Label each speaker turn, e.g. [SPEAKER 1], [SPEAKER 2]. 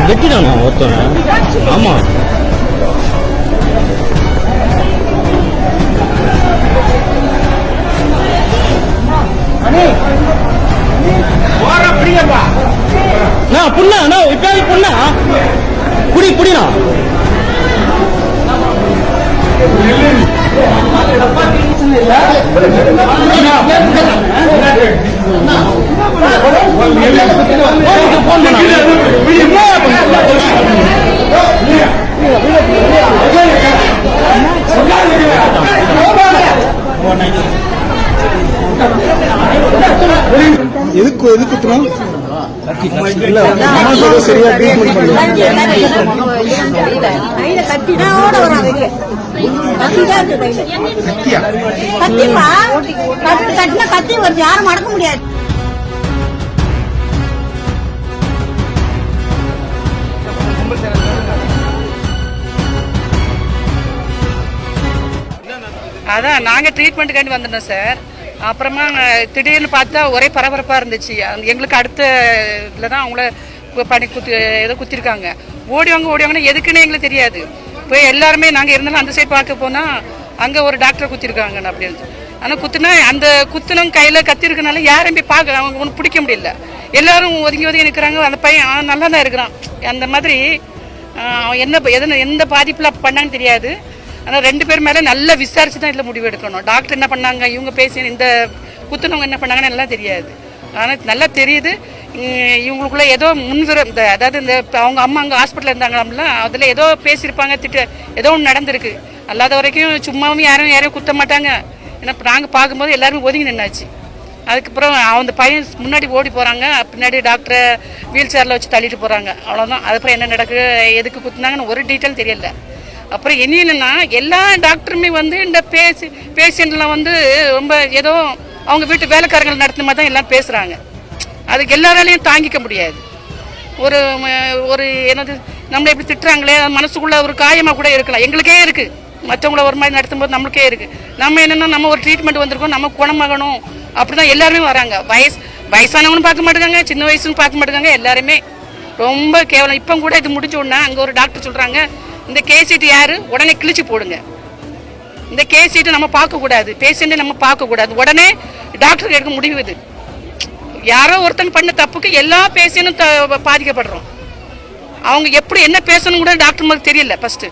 [SPEAKER 1] வெட்டினானா ஒருத்தவன? ஆமா, புண்ணா இப்ப புண்ணா குடி குடினா போன் பண்ண
[SPEAKER 2] எதுக்கு குத்துறோம் இல்ல சரியா ட்ரீட்மெண்ட்
[SPEAKER 3] கத்தி வருது, யாரும் மடக்க முடியாது.
[SPEAKER 4] அதான் நாங்கள் ட்ரீட்மெண்ட்டுக்காண்டி வந்துட்டோம் சார். அப்புறமா திடீர்னு பார்த்தா ஒரே பரபரப்பாக இருந்துச்சு. எங்களுக்கு அடுத்த இதில் தான் அவங்கள ஏதோ குத்திருக்காங்க. ஓடிவாங்கன்னு எதுக்குன்னு எங்களுக்கு தெரியாது. இப்போ எல்லாருமே நாங்கள் இருந்தாலும் அந்த சைடு பார்க்க போனால் அங்கே ஒரு டாக்டரை குத்திருக்காங்க அப்படின்னு. ஆனால் குத்துனா அந்த குத்துனவங்க கையில் கத்தி இருக்கனால யாரையும் போய் பார்க்க அவங்க ஒன்றும் பிடிக்க முடியல. எல்லாரும் ஒதுங்கி நிற்கிறாங்க. அந்த பையன் நல்லா தான் இருக்கிறான். அந்த மாதிரி எந்த பாதிப்பில் பண்ணான்னு தெரியாது. ஆனால் 2 பேர் மேலே நல்லா விசாரிச்சு தான் இதில் முடிவு எடுக்கணும். டாக்டர் என்ன பண்ணாங்க, இவங்க பேசி இந்த குத்துனவங்க என்ன பண்ணாங்கன்னு நல்லா தெரியாது. ஆனால் நல்லா தெரியுது இவங்களுக்குள்ள ஏதோ அதாவது இந்த அவங்க அம்மா அங்கே ஹாஸ்பிட்டலில் இருந்தாங்களாம்ல, அதில் ஏதோ பேசியிருப்பாங்க, ஏதோ ஒன்று நடந்திருக்கு. அல்லாத வரைக்கும் சும்மாவும் யாரையும் குத்த மாட்டாங்க. ஏன்னா நாங்கள் பார்க்கும்போது எல்லாருமே ஒதுங்கி நின்னாச்சு. அதுக்கப்புறம் அந்த பையன் முன்னாடி ஓடி போகிறாங்க, பின்னாடி டாக்டரை வீல் சேரில் வச்சு தள்ளிட்டு போகிறாங்க. அவ்வளோதான். அதுக்கப்புறம் என்ன நடக்குது, எதுக்கு குத்துனாங்கன்னு ஒரு டீட்டெயில் தெரியல. அப்புறம் என்னன்னா எல்லா டாக்டருமே இந்த பேஷண்ட்லாம் ரொம்ப ஏதோ அவங்க வீட்டு வேலைக்காரங்களை நடத்தின மாதிரி தான் எல்லாம் பேசுகிறாங்க. அதுக்கு எல்லாராலையும் தாங்கிக்க முடியாது. ஒரு என்னது நம்மளை எப்படி திட்டுறாங்களே, மனசுக்குள்ள ஒரு காயமாக கூட இருக்கலாம். எங்களுக்கே இருக்குது. மற்றவங்கள ஒரு மாதிரி நடத்தும்போது நம்மளுக்கே இருக்குது. நம்ம என்னென்னா நம்ம ஒரு ட்ரீட்மெண்ட் வந்திருக்கோம், நம்ம குணமாகணும் அப்படி தான் எல்லாருமே வராங்க. வயசானவங்களும் பார்க்க மாட்டேங்காங்க, சின்ன வயசுன்னு பார்க்க மாட்டேங்காங்க. எல்லாருமே ரொம்ப கேவலம். இப்போ கூட இது முடிஞ்ச உடனே அங்கே ஒரு டாக்டர் சொல்கிறாங்க, இந்த கேசீட்டு யாரு உடனே கிழிச்சு போடுங்க. இந்த கேசீட்டு நம்ம பார்க்கக்கூடாது, பேஷண்ட்டை நம்ம பார்க்கக்கூடாது. உடனே டாக்டர் எடுக்க முடிவு. இது யாரோ ஒருத்தங்க பண்ண தப்புக்கு எல்லா பேஷண்ட்டும் பாதிக்கப்படுறோம். அவங்க எப்படி என்ன பேசணும் கூட டாக்டர் மாதிரி தெரியல ஃபர்ஸ்ட்.